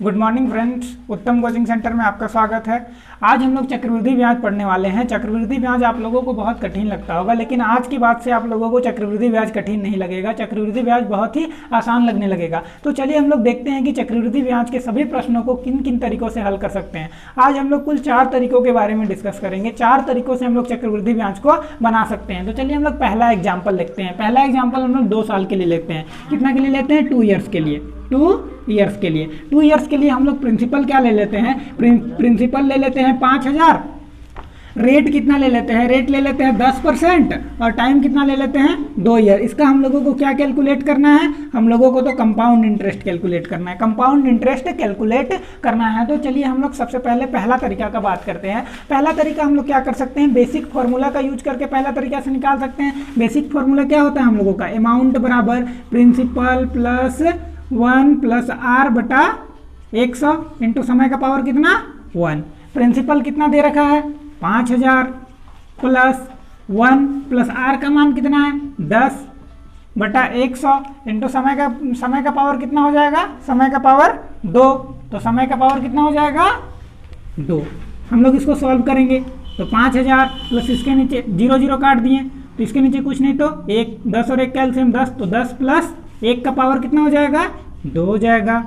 Good morning friends, उत्तम coaching centre में आपका स्वागत है। आज हम लोग चक्रवृद्धि ब्याज पढ़ने वाले हैं। चक्रवृद्धि ब्याज आप लोगों को बहुत कठिन लगता होगा, लेकिन आज की बात से आप लोगों को चक्रवृद्धि ब्याज कठिन नहीं लगेगा। चक्रवृद्धि ब्याज बहुत ही आसान लगने लगेगा। तो चलिए हम लोग देखते हैं कि चक्रवृद्धि ब्याज के सभी प्रश्नों को किन किन तरीकों से हल कर सकते हैं। आज हम लोग कुल 4 तरीकों के बारे में डिस्कस करेंगे। 4 तरीकों से हम लोग चक्रवृद्धि ब्याज को बना सकते हैं। तो चलिए हम लोग पहला एग्जाम्पल देखते हैं। पहला एग्जाम्पल हम लोग 2 साल के लिए लेते हैं। कितना के लिए लेते हैं? 2 ईयर्स के लिए। 2 ईयर्स के लिए 2 ईयर्स के लिए हम लोग प्रिंसिपल क्या ले लेते हैं? प्रिंसिपल ले लेते हैं 5000। रेट कितना ले लेते हैं? रेट ले लेते हैं 10% और टाइम कितना ले लेते हैं? 2 ईयर। इसका हम लोगों को क्या कैलकुलेट करना है? हम लोगों को तो कंपाउंड इंटरेस्ट कैलकुलेट करना है। कंपाउंड इंटरेस्ट कैलकुलेट करना है। तो चलिए हम लोग सबसे पहले पहला तरीका का बात करते हैं। पहला तरीका हम लोग क्या कर सकते हैं? बेसिक फार्मूला का यूज करके पहला तरीका से निकाल सकते हैं। बेसिक फार्मूला क्या होता है हम लोगों का? अमाउंट बराबर प्रिंसिपल प्लस 1 प्लस आर बटा 100 इंटू समय का पावर कितना? 1। प्रिंसिपल कितना दे रखा है? 5000 प्लस 1 प्लस आर का मान कितना है? 10 बटा 100 इंटू समय का पावर कितना हो जाएगा? समय का पावर 2। तो समय का पावर कितना हो जाएगा? 2। हम लोग इसको सॉल्व करेंगे तो 5000 प्लस इसके नीचे 0 0 काट दिए तो इसके नीचे कुछ नहीं तो 1, 10 और 1 कैल्सियम 10, तो 10 प्लस 1 का पावर कितना हो जाएगा? 2 हो जाएगा।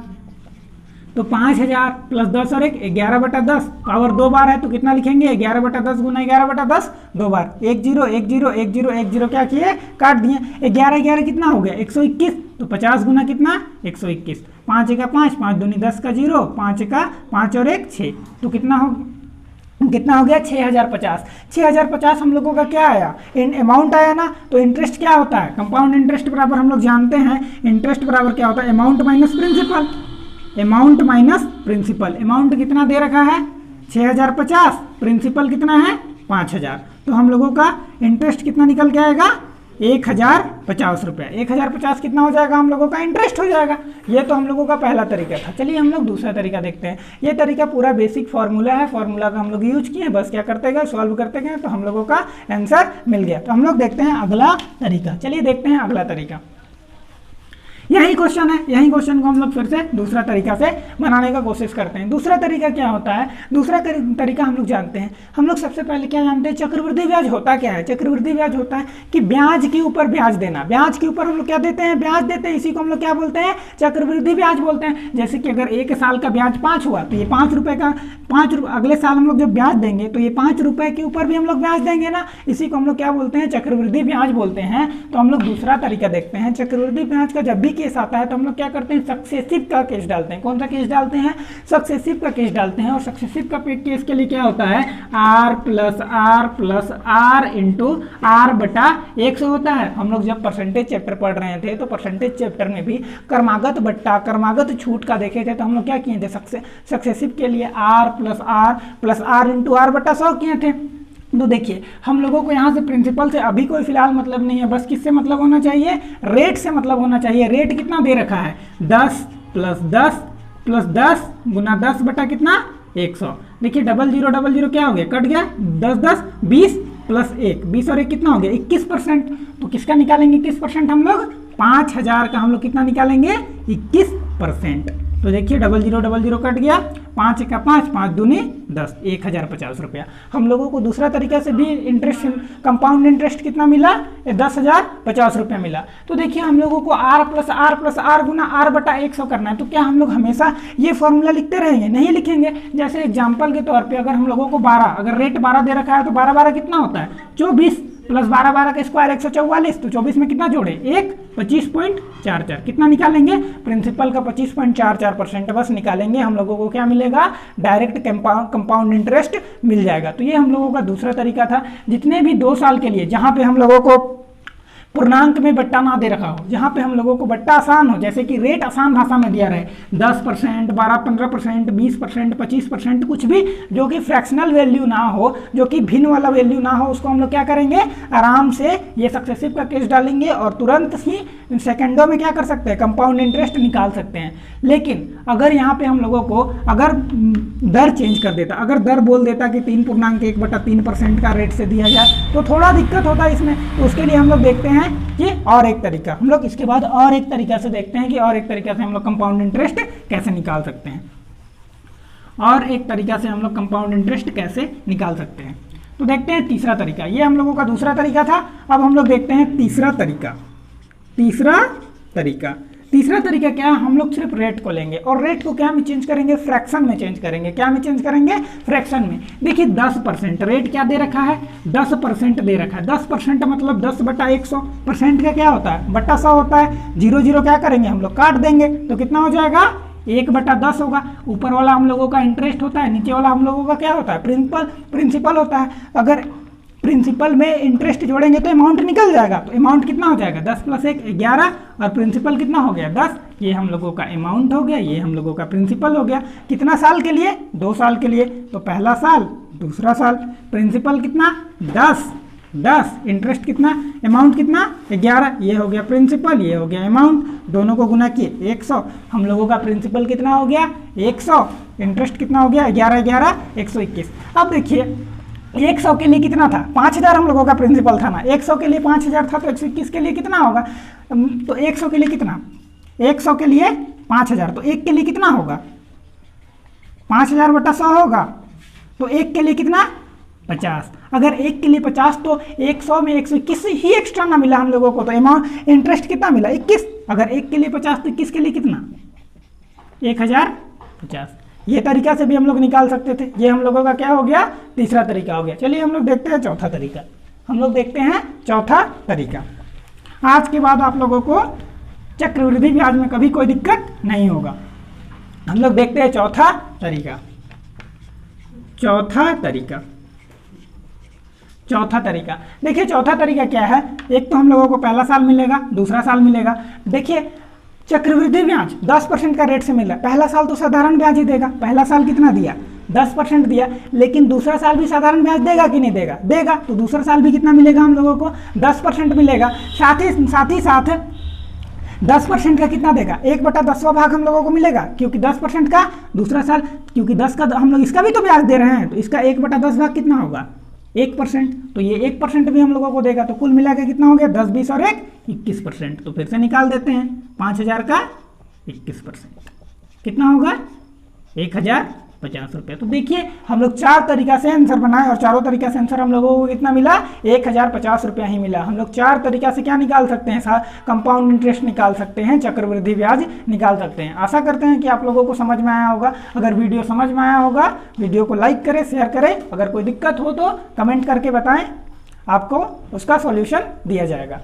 तो 5000 प्लस 10 और 1 11 बटा 10, पावर 2 बार है तो कितना लिखेंगे? 11 बटा 10 गुना 11 बटा 10 2 बार। 1 0 1 0 1 0 1 0 क्या किए? काट दिए। 11 11 कितना हो गया? 121। तो 50 गुना कितना? 121। 5 का 5, 5 दूनी 10 का 0, 5 का 5 और 1 6। तो कितना हो गया? 6050। 6050 हम लोगों का क्या आया? अमाउंट आया ना। तो इंटरेस्ट क्या होता है? कंपाउंड इंटरेस्ट बराबर हम लोग जानते हैं इंटरेस्ट बराबर क्या होता है? Amount minus principal. Amount minus principal. Amount कितना दे रखा है? 6050। प्रिंसिपल कितना है? 5000। तो हम लोगों का इंटरेस्ट कितना निकल के आएगा? 1050 रुपया। 1050 कितना हो जाएगा? हम लोगों का इंटरेस्ट हो जाएगा। ये तो हम लोगों का पहला तरीका था। चलिए हम लोग दूसरा तरीका देखते हैं। ये तरीका पूरा बेसिक फार्मूला है। फार्मूला का हम लोग यूज किए, बस क्या करते गए? सॉल्व करते गए तो हम लोगों का आंसर मिल गया। तो हम लोग देखते हैं अगला तरीका। चलिए देखते हैं अगला तरीका। यही क्वेश्चन है। यही क्वेश्चन को हम लोग फिर से दूसरा तरीका से बनाने का कोशिश करते हैं। दूसरा तरीका क्या होता है? दूसरा तरीका हम लोग जानते हैं। हम लोग सबसे पहले क्या जानते हैं? चक्रवृद्धि ब्याज होता क्या है? चक्रवृद्धि ब्याज होता है कि ब्याज के ऊपर ब्याज देना। ब्याज के ऊपर हम लोग क्या देते हैं? ब्याज देते हैं। इसी को हम लोग क्या बोलते हैं? चक्रवृद्धि ब्याज बोलते हैं। जैसे कि अगर 1 साल का ब्याज 5 हुआ तो ये 5 रुपए का 5 रुपये अगले साल हम लोग जब ब्याज देंगे तो ये 5 रुपए के ऊपर भी हम लोग ब्याज देंगे ना। इसी को हम लोग क्या बोलते हैं? चक्रवृद्धि ब्याज बोलते हैं। तो हम लोग दूसरा तरीका देखते हैं। चक्रवृद्धि ब्याज का जब भी केस आता है तो हम लोग क्या करते हैं? सक्सेसिव का केस डालते हैं। कौन सा केस डालते हैं? सक्सेसिव का केस डालते हैं। और सक्सेसिव का केस के लिए क्या होता है? R plus r into r बटा 100 होता है। हम लोग जब परसेंटेज चैप्टर पढ़ रहे थे तो परसेंटेज चैप्टर में भी क्रमागत बट्टा क्रमागत छूट का देखे थे। तो हम लोग क्या किए थे? सक्सेसिव के लिए r plus r into r बटा 100 किए थे। तो देखिए हम लोगों को यहाँ से प्रिंसिपल से अभी कोई फिलहाल मतलब नहीं है। बस किससे मतलब होना चाहिए? रेट से मतलब होना चाहिए। रेट कितना दे रखा है? 10 प्लस 10 गुना 10 बटा कितना? 100। देखिए 00 क्या हो गया? कट गया। 10 10 20 प्लस 1 20 और 1 कितना हो गया? 21%। तो किसका निकालेंगे 21% हम लोग? 5000 का हम लोग कितना निकालेंगे? 21%। तो देखिए 00 कट गया। 5 का 5, 5 दूनी 10, 1050 रुपया। हम लोगों को दूसरा तरीका से भी इंटरेस्ट कंपाउंड इंटरेस्ट कितना मिला? 10,050 रुपया मिला। तो देखिए हम लोगों को आर प्लस आर गुना आर बटा 100 करना है। तो क्या हम लोग हमेशा ये फॉर्मूला लिखते रहेंगे? नहीं लिखेंगे। जैसे एग्जाम्पल के तौर पे अगर हम लोगों को 12, अगर रेट 12 दे रखा है तो 12 कितना होता है? 24 प्लस 12 का स्क्वायर 144। तो 24 में कितना जोड़े? 1 25.44। कितना निकालेंगे? प्रिंसिपल का 25.44% बस निकालेंगे। हम लोगों को क्या मिलेगा? डायरेक्ट कंपाउंड इंटरेस्ट मिल जाएगा। तो ये हम लोगों का दूसरा तरीका था। जितने भी 2 साल के लिए जहाँ पे हम लोगों को पूर्णांक में बट्टा ना दे रखा हो, जहाँ पे हम लोगों को बट्टा आसान हो, जैसे कि रेट आसान भाषा में दिया रहे 10%, 12-15%, 20%, 25%, कुछ भी जो कि फ्रैक्शनल वैल्यू ना हो, जो कि भिन्न वाला वैल्यू ना हो, उसको हम लोग क्या करेंगे? आराम से ये सक्सेसिव का केस डालेंगे और तुरंत ही सेकंडों में क्या कर सकते हैं? कंपाउंड इंटरेस्ट निकाल सकते हैं। लेकिन अगर यहाँ पे हम लोगों को अगर दर चेंज कर देता, अगर दर बोल देता कि 3.1/3% का रेट से दिया जाए तो थोड़ा दिक्कत होता है इसमें। तो उसके लिए हम लोग देखते हैं कि और एक तरीका, हम लोग इसके बाद और एक तरीका से देखते हैं कि और एक तरीका से हम लोग कंपाउंड इंटरेस्ट कैसे निकाल सकते हैं। और एक तरीका से हम लोग कंपाउंड इंटरेस्ट कैसे निकाल सकते हैं। तो देखते हैं तीसरा तरीका। ये हम लोगों का दूसरा तरीका था। अब हम लोग देखते हैं तीसरा तरीका। तीसरा तरीका क्या है, हम लोग सिर्फ रेट को लेंगे और रेट को क्या में चेंज करेंगे, फ्रैक्शन में चेंज करेंगे। क्या में चेंज करेंगे, फ्रैक्शन में। देखिए 10% रेट क्या दे रखा है, 10% दे रखा है। 10% मतलब 10/100, परसेंट का क्या होता है, बटा 100 होता है। 0 0 क्या करेंगे हम लोग, काट देंगे, तो कितना हो जाएगा, 1/10 होगा। ऊपर वाला हम लोगों का इंटरेस्ट होता है, नीचे वाला हम लोगों का क्या होता है, प्रिंसिपल होता है। अगर प्रिंसिपल में इंटरेस्ट जोड़ेंगे तो अमाउंट निकल जाएगा। तो अमाउंट कितना हो जाएगा, 10 + 1 11, और प्रिंसिपल कितना हो गया, 10। ये हम लोगों का अमाउंट हो गया, ये हम लोगों का प्रिंसिपल हो गया। कितना साल के लिए, 2 साल के लिए। तो पहला साल, दूसरा साल। प्रिंसिपल कितना, 10, इंटरेस्ट कितना, अमाउंट कितना, 11। ये हो गया प्रिंसिपल, ये हो गया अमाउंट, दोनों को गुना किए 100। हम लोगों का प्रिंसिपल कितना हो गया, 100, इंटरेस्ट कितना हो गया, 11 121। अब देखिए 100 के लिए कितना था, 5000 हम लोगों का प्रिंसिपल था ना। 100 के लिए 5000 था, तो 121 के लिए कितना होगा, तो 100 के लिए कितना, 100 के लिए 5000, तो 1 के लिए कितना होगा, 5000/100 होगा। तो 1 के लिए कितना, 50। अगर 1 के लिए 50, तो 100 में 121 ही एक्स्ट्रा ना मिला हम लोगों को, तो अमाउंट इंटरेस्ट कितना मिला, 21। अगर 1 के लिए 50, तो 21 के लिए कितना, 1050। ये तरीका से भी हम लोग निकाल सकते थे। ये हम लोगों का क्या हो गया, तीसरा तरीका हो गया। चलिए हम लोग देखते हैं चौथा तरीका। हम लोग देखते हैं चौथा तरीका। आज के बाद आप लोगों को चक्रवृद्धि ब्याज में कभी कोई दिक्कत नहीं होगा। हम लोग देखते हैं चौथा तरीका। देखिए चौथा तरीका क्या है। एक तो हम लोगों को पहला साल मिलेगा, दूसरा साल मिलेगा। देखिए चक्रवृद्धि ब्याज 10% का रेट से मिला। पहला साल तो साधारण ब्याज ही देगा। पहला साल कितना दिया, 10% दिया, लेकिन दूसरा साल भी साधारण ब्याज देगा कि नहीं देगा, देगा। तो दूसरा साल भी कितना मिलेगा हम लोगों को, 10% मिलेगा। साथ ही साथ 10% का कितना देगा, 1/10वां भाग हम लोगों को मिलेगा, क्योंकि 10% का दूसरा साल, क्योंकि 10 का हम लोग इसका भी तो ब्याज दे रहे हैं, तो इसका 1/10 भाग कितना होगा, 1%। तो ये 1% भी हम लोगों को देगा। तो कुल मिला के कितना हो गया, 10, 20 और 1, 21%। तो फिर से निकाल देते हैं, 5000 का 21% कितना होगा, 1050 रुपये। तो देखिए हम लोग 4 तरीका से आंसर बनाए, और चारों तरीका से आंसर हम लोगों को कितना मिला, 1050 रुपया ही मिला। हम लोग 4 तरीका से क्या निकाल सकते हैं, कंपाउंड इंटरेस्ट निकाल सकते हैं, चक्रवृद्धि ब्याज निकाल सकते हैं। आशा करते हैं कि आप लोगों को समझ में आया होगा। अगर वीडियो समझ में आया होगा, वीडियो को लाइक करें, शेयर करें। अगर कोई दिक्कत हो तो कमेंट करके बताएं, आपको उसका सॉल्यूशन दिया जाएगा।